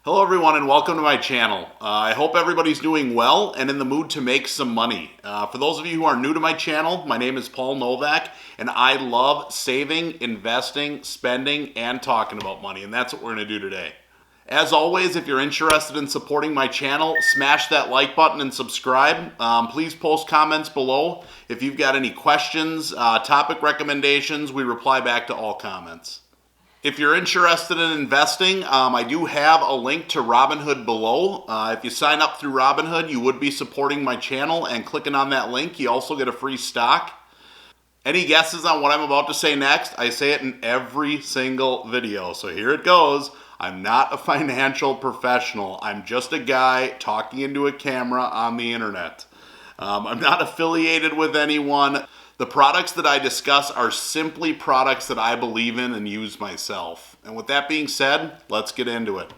Hello everyone and welcome to my channel. I hope everybody's doing well and in the mood to make some money. For those of you who are new to my channel, my name is Novak and I love saving, investing, spending, and talking about money, and that's what we're going to do today. As always, if you're interested in supporting my channel, smash that like button and subscribe. Please post comments below. If you've got any questions, topic recommendations, we reply back to all comments. If you're interested in investing, I do have a link to Robinhood below. If you sign up through Robinhood, you would be supporting my channel, and clicking on that link, you also get a free stock. Any guesses on what I'm about to say next? I say it in every single video, so here it goes. I'm not a financial professional. I'm just a guy talking into a camera on the internet. I'm not affiliated with anyone. The products that I discuss are simply products that I believe in and use myself. And with that being said, let's get into it.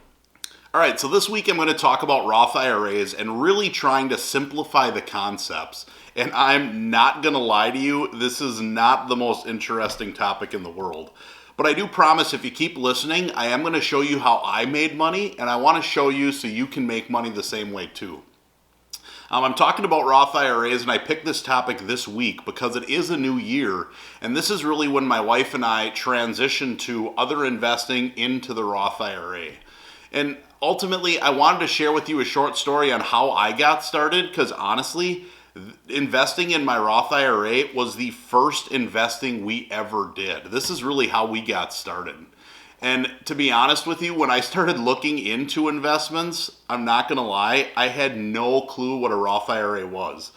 All right, so this week I'm going to talk about Roth IRAs and really trying to simplify the concepts. And I'm not going to lie to you, this is not the most interesting topic in the world. But I do promise if you keep listening, I am going to show you how I made money, and I want to show you so you can make money the same way too. I'm talking about Roth IRAs, and I picked this topic this week because it is a new year, and this is really when my wife and I transitioned to other investing into the Roth IRA. And ultimately, I wanted to share with you a short story on how I got started, because honestly, investing in my Roth IRA was the first investing we ever did. This is really how we got started. And to be honest with you, when I started looking into investments, I'm not going to lie, I had no clue what a Roth IRA was.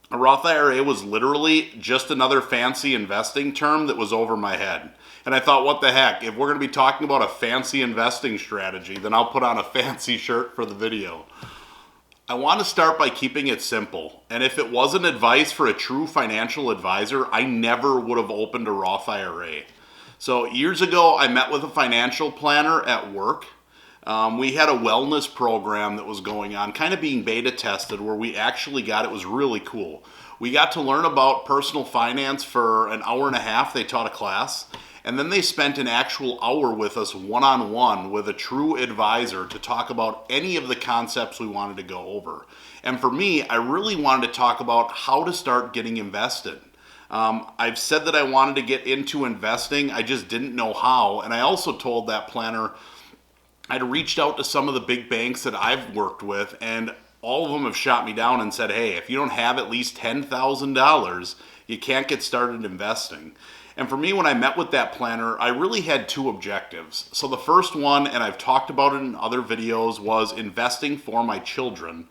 A Roth IRA was literally just another fancy investing term that was over my head. And I thought, what the heck, if we're going to be talking about a fancy investing strategy, then I'll put on a fancy shirt for the video. I want to start by keeping it simple. And if it wasn't advice for a true financial advisor, I never would have opened a Roth IRA. So years ago, I met with a financial planner at work. We had a wellness program that was going on, kind of being beta tested, where we actually it was really cool. We got to learn about personal finance for an hour and a half. They taught a class, and then they spent an actual hour with us one-on-one with a true advisor to talk about any of the concepts we wanted to go over. And for me, I really wanted to talk about how to start getting invested. I've said that I wanted to get into investing, I just didn't know how, and I also told that planner I'd reached out to some of the big banks that I've worked with, and all of them have shot me down and said, hey, if you don't have at least $10,000, you can't get started investing. And for me, when I met with that planner, I really had two objectives. So the first one, and I've talked about it in other videos, was investing for my children.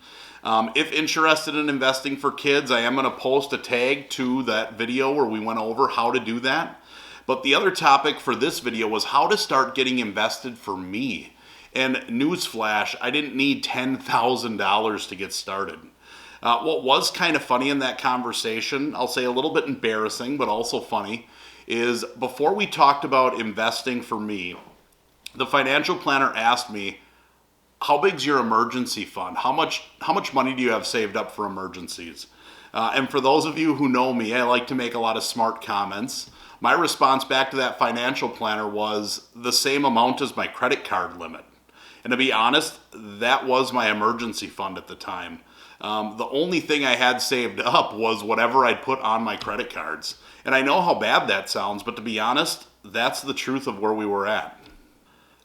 If interested in investing for kids, I am going to post a tag to that video where we went over how to do that. But the other topic for this video was how to start getting invested for me. And newsflash, I didn't need $10,000 to get started. What was kind of funny in that conversation, I'll say a little bit embarrassing, but also funny, is before we talked about investing for me, the financial planner asked me, how big's your emergency fund? How much money do you have saved up for emergencies? And for those of you who know me, I like to make a lot of smart comments. My response back to that financial planner was the same amount as my credit card limit. And to be honest, that was my emergency fund at the time. The only thing I had saved up was whatever I'd put on my credit cards. And I know how bad that sounds, but to be honest, that's the truth of where we were at.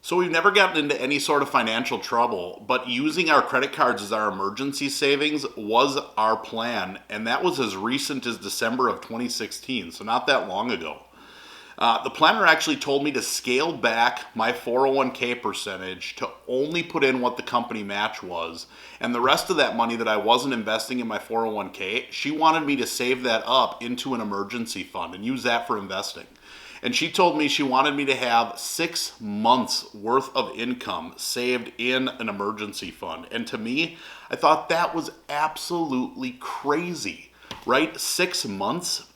So we've never gotten into any sort of financial trouble, but using our credit cards as our emergency savings was our plan, and that was as recent as December of 2016, so not that long ago. The planner actually told me to scale back my 401k percentage to only put in what the company match was, and the rest of that money that I wasn't investing in my 401k, she wanted me to save that up into an emergency fund and use that for investing. And she told me she wanted me to have 6 months worth of income saved in an emergency fund. And to me, I thought that was absolutely crazy, right? 6 months?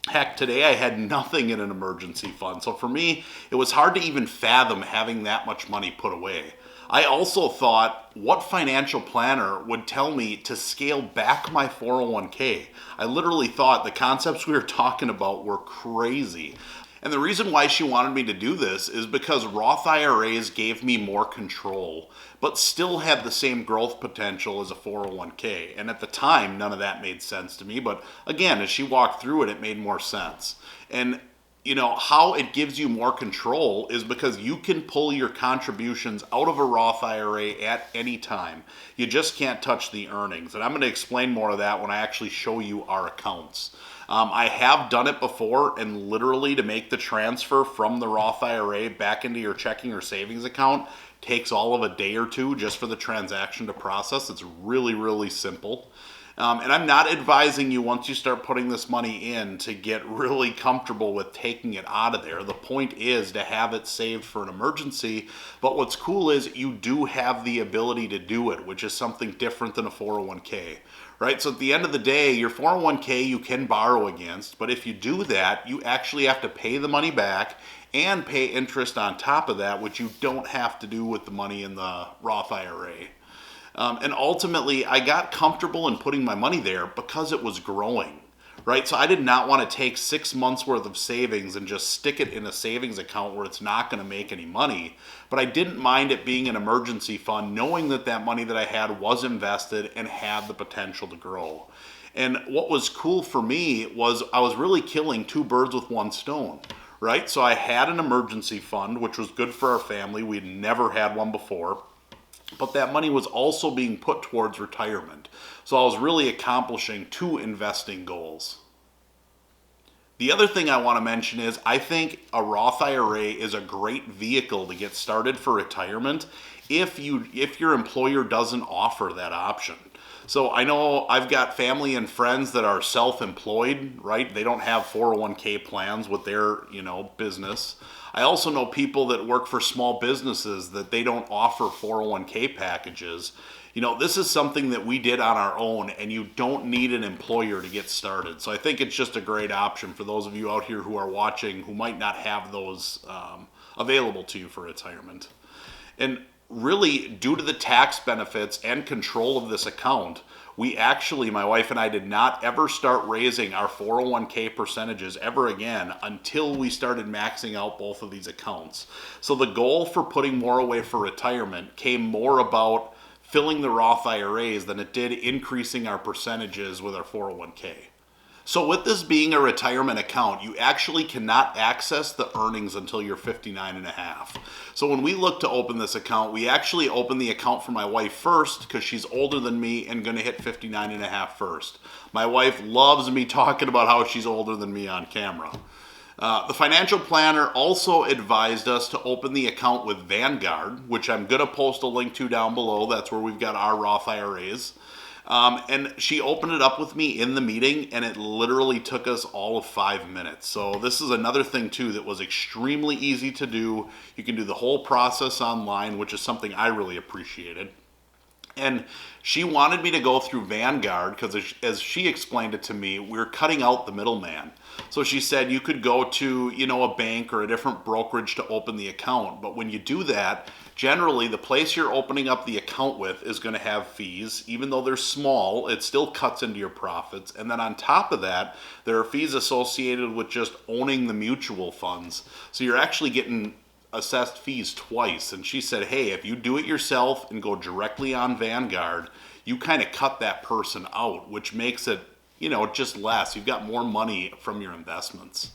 Heck, today I had nothing in an emergency fund. So for me, it was hard to even fathom having that much money put away. I also thought, what financial planner would tell me to scale back my 401k? I literally thought the concepts we were talking about were crazy. And the reason why she wanted me to do this is because Roth IRAs gave me more control, but still had the same growth potential as a 401k. And at the time, none of that made sense to me. But again, as she walked through it, it made more sense. And how it gives you more control is because you can pull your contributions out of a Roth IRA at any time. You just can't touch the earnings. And I'm going to explain more of that when I actually show you our accounts. I have done it before, and literally to make the transfer from the Roth IRA back into your checking or savings account takes all of a day or two just for the transaction to process. It's really, really simple. And I'm not advising you, once you start putting this money in, to get really comfortable with taking it out of there. The point is to have it saved for an emergency. But what's cool is you do have the ability to do it, which is something different than a 401k. Right? So at the end of the day, your 401k you can borrow against, but if you do that, you actually have to pay the money back and pay interest on top of that, which you don't have to do with the money in the Roth IRA. And ultimately, I got comfortable in putting my money there because it was growing, right? So I did not want to take 6 months worth of savings and just stick it in a savings account where it's not going to make any money. But I didn't mind it being an emergency fund, knowing that that money that I had was invested and had the potential to grow. And what was cool for me was I was really killing two birds with one stone, right? So I had an emergency fund, which was good for our family. We'd never had one before. But that money was also being put towards retirement. So I was really accomplishing two investing goals. The other thing I want to mention is I think a Roth IRA is a great vehicle to get started for retirement if your employer doesn't offer that option. So I know I've got family and friends that are self-employed, right? They don't have 401k plans with their, business. I also know people that work for small businesses that they don't offer 401k packages. This is something that we did on our own, and you don't need an employer to get started. So I think it's just a great option for those of you out here who are watching who might not have those available to you for retirement. And really, due to the tax benefits and control of this account, we actually, my wife and I, did not ever start raising our 401k percentages ever again until we started maxing out both of these accounts. So the goal for putting more away for retirement came more about filling the Roth IRAs than it did increasing our percentages with our 401k. So with this being a retirement account, you actually cannot access the earnings until you're 59 and a half. So when we look to open this account, we actually open the account for my wife first because she's older than me and going to hit 59 and a half first. My wife loves me talking about how she's older than me on camera. The financial planner also advised us to open the account with Vanguard, which I'm going to post a link to down below. That's where we've got our Roth IRAs. And she opened it up with me in the meeting, and it literally took us all of 5 minutes. So this is another thing too that was extremely easy to do. You can do the whole process online, which is something I really appreciated. And she wanted me to go through Vanguard because, as she explained it to me, we're cutting out the middleman. So she said you could go to, a bank or a different brokerage to open the account. But when you do that, generally the place you're opening up the account with is going to have fees. Even though they're small, it still cuts into your profits. And then on top of that, there are fees associated with just owning the mutual funds. So you're actually getting assessed fees twice. And she said, hey, if you do it yourself and go directly on Vanguard, you kind of cut that person out, which makes it, just less. You've got more money from your investments.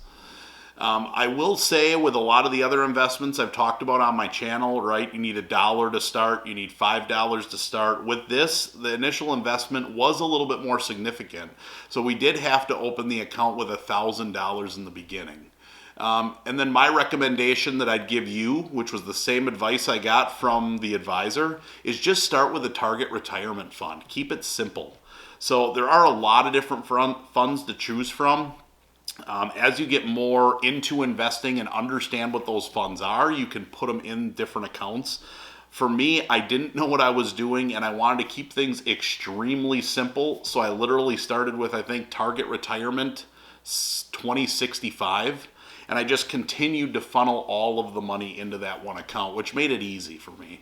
I will say with a lot of the other investments I've talked about on my channel, right? You need $1 to start. You need $5 to start. With this, the initial investment was a little bit more significant. So we did have to open the account with $1,000 in the beginning. And then my recommendation that I'd give you, which was the same advice I got from the advisor, is just start with a target retirement fund. Keep it simple. So there are a lot of different funds to choose from. As you get more into investing and understand what those funds are, you can put them in different accounts. For me, I didn't know what I was doing, and I wanted to keep things extremely simple. So I literally started with, I think, Target Retirement 2065. And I just continued to funnel all of the money into that one account, which made it easy for me.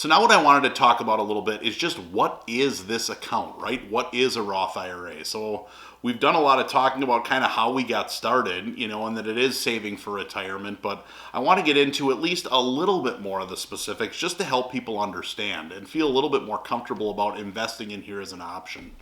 So now what I wanted to talk about a little bit is just what is this account, right? What is a Roth IRA? So we've done a lot of talking about kind of how we got started, and that it is saving for retirement, but I want to get into at least a little bit more of the specifics just to help people understand and feel a little bit more comfortable about investing in here as an option.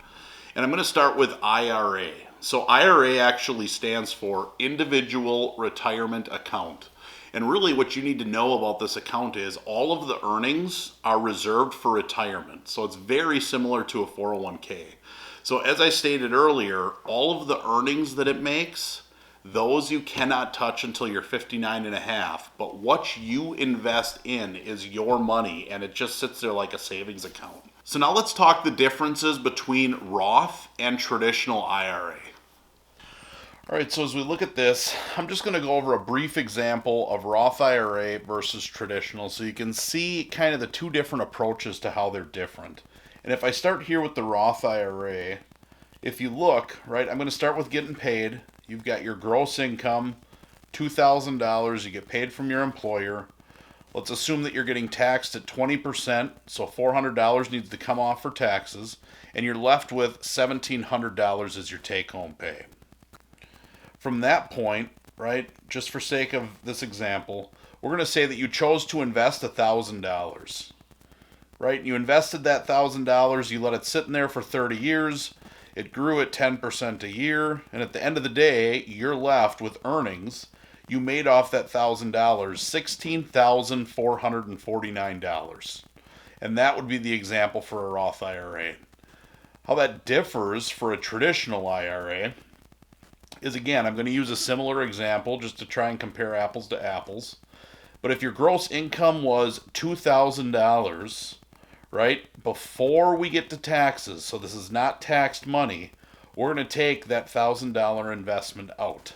And I'm going to start with IRA. So IRA actually stands for Individual Retirement Account. And really what you need to know about this account is all of the earnings are reserved for retirement. So it's very similar to a 401k. So as I stated earlier, all of the earnings that it makes, those you cannot touch until you're 59 and a half. But what you invest in is your money, and it just sits there like a savings account. So now let's talk the differences between Roth and traditional IRA. All right, so as we look at this, I'm just going to go over a brief example of Roth IRA versus traditional so you can see kind of the two different approaches to how they're different. And if I start here with the Roth IRA, if you look, right, I'm going to start with getting paid. You've got your gross income, $2,000, you get paid from your employer. Let's assume that you're getting taxed at 20%, so $400 needs to come off for taxes, and you're left with $1,700 as your take-home pay. From that point, right, just for sake of this example, we're going to say that you chose to invest $1,000, right? You invested that $1,000, you let it sit in there for 30 years, it grew at 10% a year, and at the end of the day, you're left with earnings. You made off that $1,000, $16,449. And that would be the example for a Roth IRA. How that differs for a traditional IRA is, again, I'm going to use a similar example just to try and compare apples to apples. But if your gross income was $2,000, right, before we get to taxes, so this is not taxed money, we're going to take that $1,000 investment out.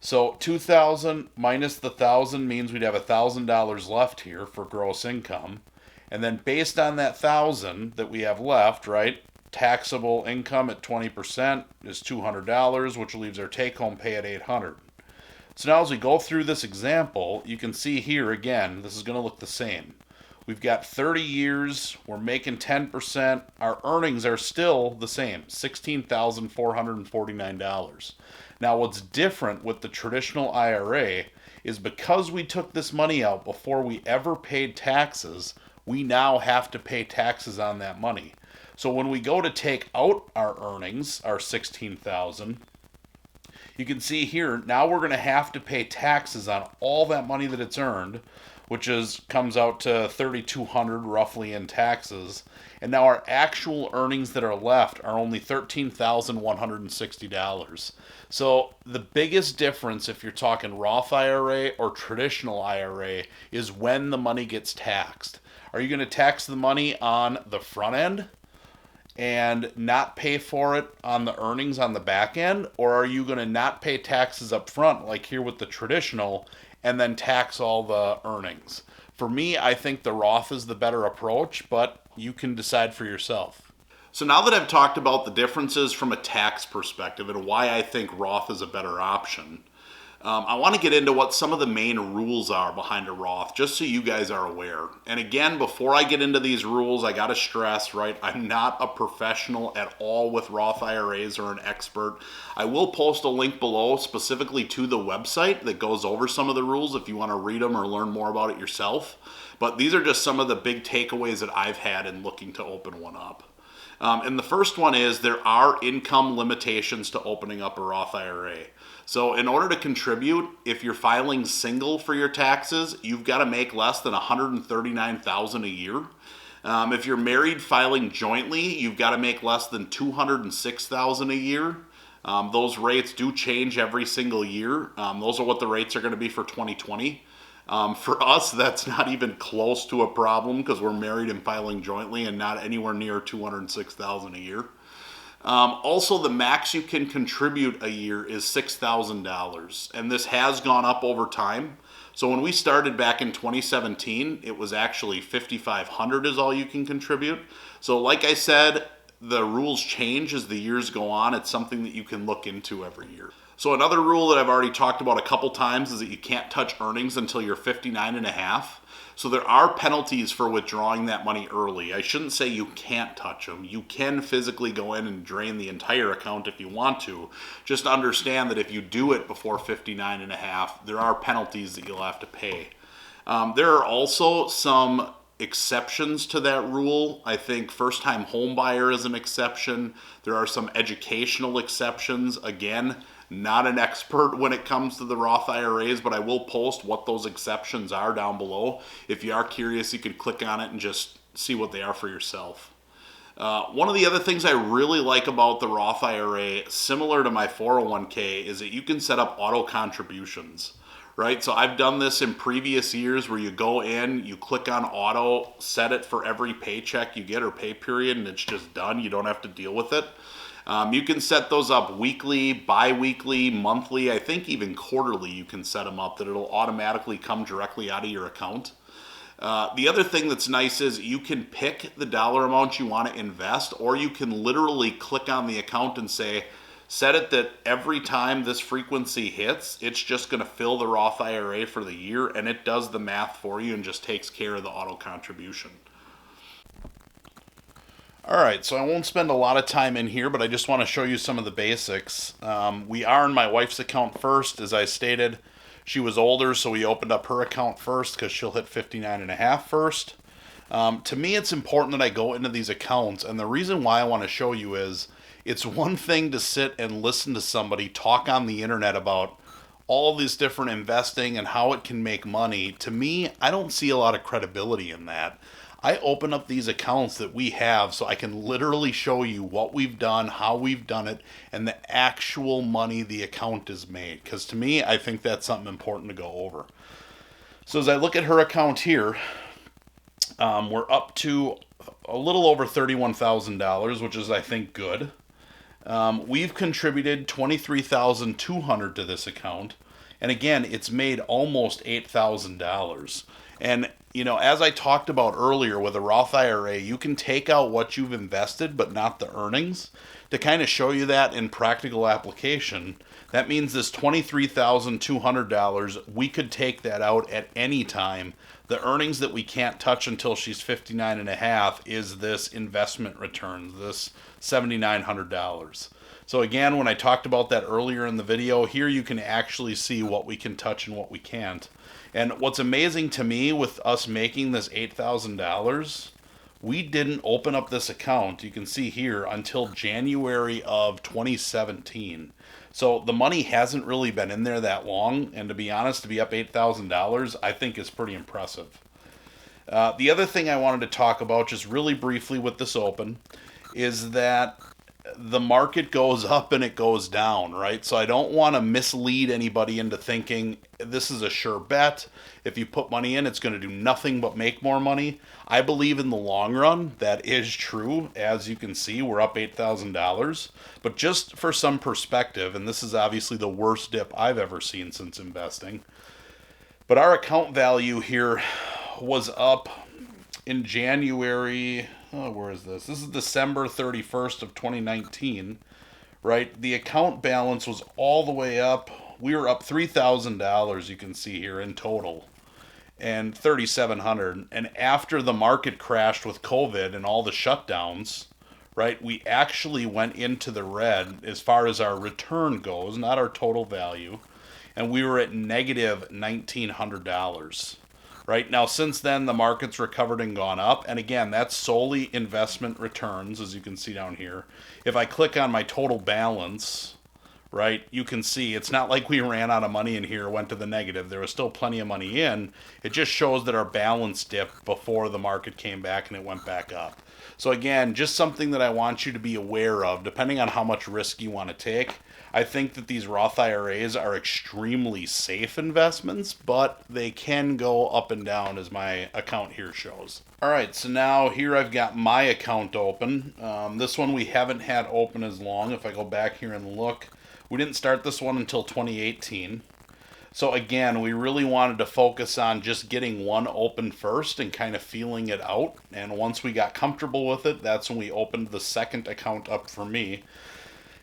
So $2,000 minus the $1,000 means we'd have $1,000 left here for gross income. And then based on that $1,000 that we have left, right, taxable income at 20% is $200, which leaves our take-home pay at $800. So now as we go through this example, you can see here again, this is going to look the same. We've got 30 years, we're making 10%, our earnings are still the same, $16,449. Now what's different with the traditional IRA is because we took this money out before we ever paid taxes, we now have to pay taxes on that money. So when we go to take out our earnings, our $16,000, you can see here, now we're going to have to pay taxes on all that money that it's earned, which comes out to $3,200 roughly in taxes. And now our actual earnings that are left are only $13,160. So the biggest difference if you're talking Roth IRA or traditional IRA is when the money gets taxed. Are you going to tax the money on the front end and not pay for it on the earnings on the back end? Or are you going to not pay taxes up front like here with the traditional and then tax all the earnings? For me, I think the Roth is the better approach, but you can decide for yourself. So now that I've talked about the differences from a tax perspective and why I think Roth is a better option, I want to get into what some of the main rules are behind a Roth, just so you guys are aware. And again, before I get into these rules, I got to stress, right, I'm not a professional at all with Roth IRAs or an expert. I will post a link below specifically to the website that goes over some of the rules if you want to read them or learn more about it yourself. But these are just some of the big takeaways that I've had in looking to open one up. And the first one is there are income limitations to opening up a Roth IRA. So in order to contribute, if you're filing single for your taxes, you've got to make less than $139,000 a year. If you're married filing jointly, you've got to make less than $206,000 a year. Those rates do change every single year. Those are what the rates are going to be for 2020. For us, that's not even close to a problem because we're married and filing jointly and not anywhere near $206,000 a year. Also, the max you can contribute a year is $6,000, and this has gone up over time. So when we started back in 2017, it was actually $5,500 is all you can contribute. So like I said, the rules change as the years go on. It's something that you can look into every year. So another rule that I've already talked about a couple times is that you can't touch earnings until you're 59 and a half. So there are penalties for withdrawing that money early. I shouldn't say you can't touch them. You can physically go in and drain the entire account if you want to. Just understand that if you do it before 59 and a half, there are penalties that you'll have to pay. There are also some exceptions to that rule. I think first time home buyer is an exception. There are some educational exceptions. Again, not an expert when it comes to the Roth IRAs, but I will post what those exceptions are down below. If you are curious, you can click on it and just see what they are for yourself. One of the other things I really like about the Roth IRA, similar to my 401k, is that you can set up auto contributions. Right, so I've done this in previous years where you go in, you click on auto, set it for every paycheck you get or pay period, and it's just done. You don't have to deal with it. You can set those up weekly, bi-weekly, monthly, I think even quarterly you can set them up that it'll automatically come directly out of your account. The other thing that's nice is you can pick the dollar amount you want to invest, or you can literally click on the account and say, set it that every time this frequency hits, it's just going to fill the Roth IRA for the year, and it does the math for you and just takes care of the auto contribution. All right, so I won't spend a lot of time in here, but I just want to show you some of the basics. We are in my wife's account first. As I stated, she was older, so we opened up her account first because she'll hit 59 and a half first. To me, it's important that I go into these accounts, and the reason why I want to show you is it's one thing to sit and listen to somebody talk on the internet about all these different investing and how it can make money. To me, I don't see a lot of credibility in that. I open up these accounts that we have so I can literally show you what we've done, how we've done it, and the actual money the account is made. Because to me, I think that's something important to go over. So as I look at her account here, we're up to a little over $31,000, which is, I think, good. We've contributed $23,200 to this account, and again, it's made almost $8,000. And you know, as I talked about earlier with a Roth IRA, you can take out what you've invested, but not the earnings. To kind of show you that in practical application, that means this $23,200, we could take that out at any time. The earnings that we can't touch until she's 59 and a half is this investment return, this $7,900. So again, when I talked about that earlier in the video, here you can actually see what we can touch and what we can't. And what's amazing to me with us making this $8,000, we didn't open up this account, you can see here, until January of 2017. So the money hasn't really been in there that long, and to be honest, to be up $8,000, I think is pretty impressive. The other thing I wanted to talk about, just really briefly with this open, is that the market goes up and it goes down, right? So I don't want to mislead anybody into thinking this is a sure bet. If you put money in, it's going to do nothing but make more money. I believe in the long run that is true. As you can see, we're up $8,000. But just for some perspective, and this is obviously the worst dip I've ever seen since investing, but our account value here was up in January. Oh, where is this? This is December 31st of 2019, right? The account balance was all the way up. We were up $3,000, you can see here in total, and $3,700. And after the market crashed with COVID and all the shutdowns, right, we actually went into the red as far as our return goes, not our total value, and we were at negative $1,900. Right now, since then, the market's recovered and gone up. And again, that's solely investment returns, as you can see down here. If I click on my total balance, right, you can see it's not like we ran out of money in here, went to the negative. There was still plenty of money in. It just shows that our balance dipped before the market came back and it went back up. So again, just something that I want you to be aware of, depending on how much risk you want to take. I think that these Roth IRAs are extremely safe investments, but they can go up and down, as my account here shows. All right, so now here I've got my account open. This one we haven't had open as long. If I go back here and look, we didn't start this one until 2018. So again, we really wanted to focus on just getting one open first and kind of feeling it out. And once we got comfortable with it, that's when we opened the second account up for me.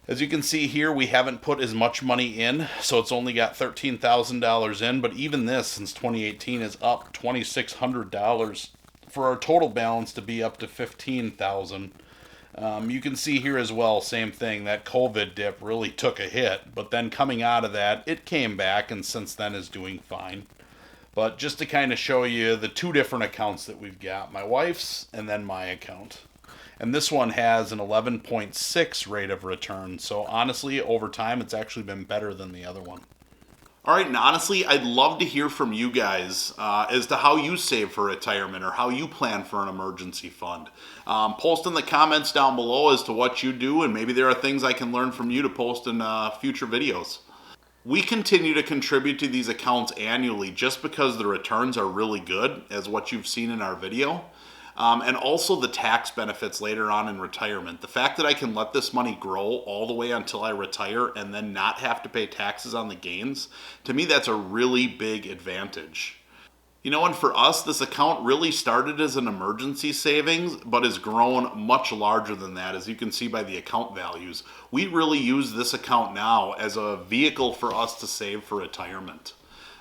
As you can see here, we haven't put as much money in, so it's only got $13,000 in, but even this since 2018 is up $2,600 for our total balance to be up to $15,000. You can see here as well, same thing, that COVID dip really took a hit, but then coming out of that, it came back and since then is doing fine. But just to kind of show you the two different accounts that we've got, my wife's and then my account. And this one has an 11.6 rate of return, so honestly, over time, it's actually been better than the other one. All right, and honestly, I'd love to hear from you guys as to how you save for retirement or how you plan for an emergency fund. Post in the comments down below as to what you do, and maybe there are things I can learn from you to post in future videos. We continue to contribute to these accounts annually just because the returns are really good, as what you've seen in our video. And also the tax benefits later on in retirement. The fact that I can let this money grow all the way until I retire and then not have to pay taxes on the gains, to me that's a really big advantage. You know, and for us, this account really started as an emergency savings, but has grown much larger than that, as you can see by the account values. We really use this account now as a vehicle for us to save for retirement.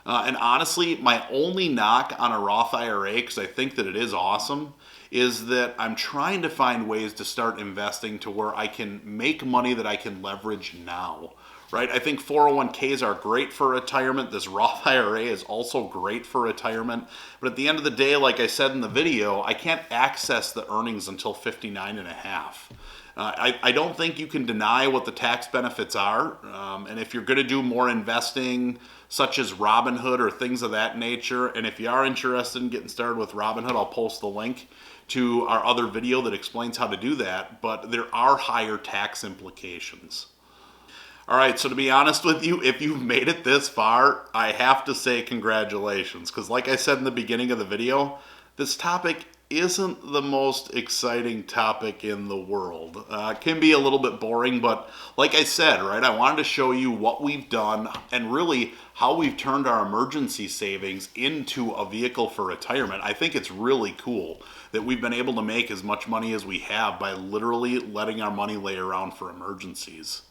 And honestly, my only knock on a Roth IRA, because I think that it is awesome, is that I'm trying to find ways to start investing to where I can make money that I can leverage now, right? I think 401ks are great for retirement. This Roth IRA is also great for retirement. But at the end of the day, like I said in the video, I can't access the earnings until 59 and a half. I don't think you can deny what the tax benefits are. And if you're going to do more investing, such as Robinhood or things of that nature, and if you are interested in getting started with Robinhood, I'll post the link to our other video that explains how to do that. But there are higher tax implications. All right, so to be honest with you, if you've made it this far, I have to say congratulations. Because like I said in the beginning of the video, this topic isn't the most exciting topic in the world. It can be a little bit boring, but like I said, right, I wanted to show you what we've done and really how we've turned our emergency savings into a vehicle for retirement. I think it's really cool that we've been able to make as much money as we have by literally letting our money lay around for emergencies.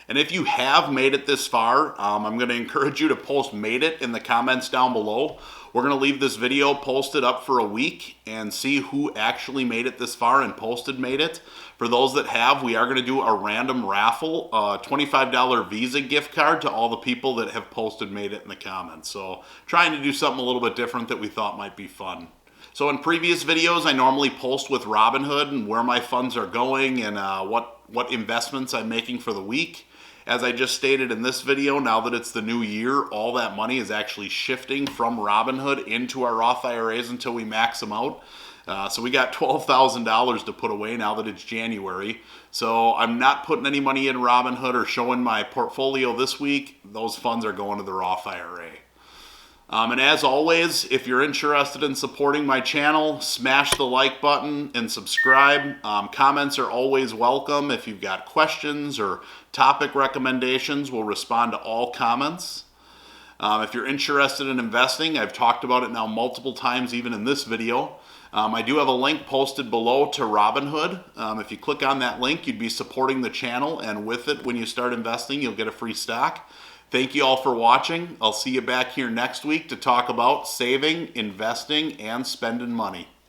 And if you have made it this far, I'm going to encourage you to post "made it" in the comments down below. We're going to leave this video posted up for a week and see who actually made it this far and posted "made it." For those that have, we are going to do a random raffle, a $25 Visa gift card to all the people that have posted "made it" in the comments. So trying to do something a little bit different that we thought might be fun. So in previous videos, I normally post with Robinhood and where my funds are going and what investments I'm making for the week. As I just stated in this video, now that it's the new year, all that money is actually shifting from Robinhood into our Roth IRAs until we max them out. So we got $12,000 to put away now that it's January. So I'm not putting any money in Robinhood or showing my portfolio this week. Those funds are going to the Roth IRA. And as always, if you're interested in supporting my channel, smash the like button and subscribe. Comments are always welcome. If you've got questions or topic recommendations, we'll respond to all comments. If you're interested in investing, I've talked about it now multiple times, even in this video. I do have a link posted below to Robinhood. If you click on that link, you'd be supporting the channel, and with it, when you start investing, you'll get a free stock. Thank you all for watching. I'll see you back here next week to talk about saving, investing, and spending money.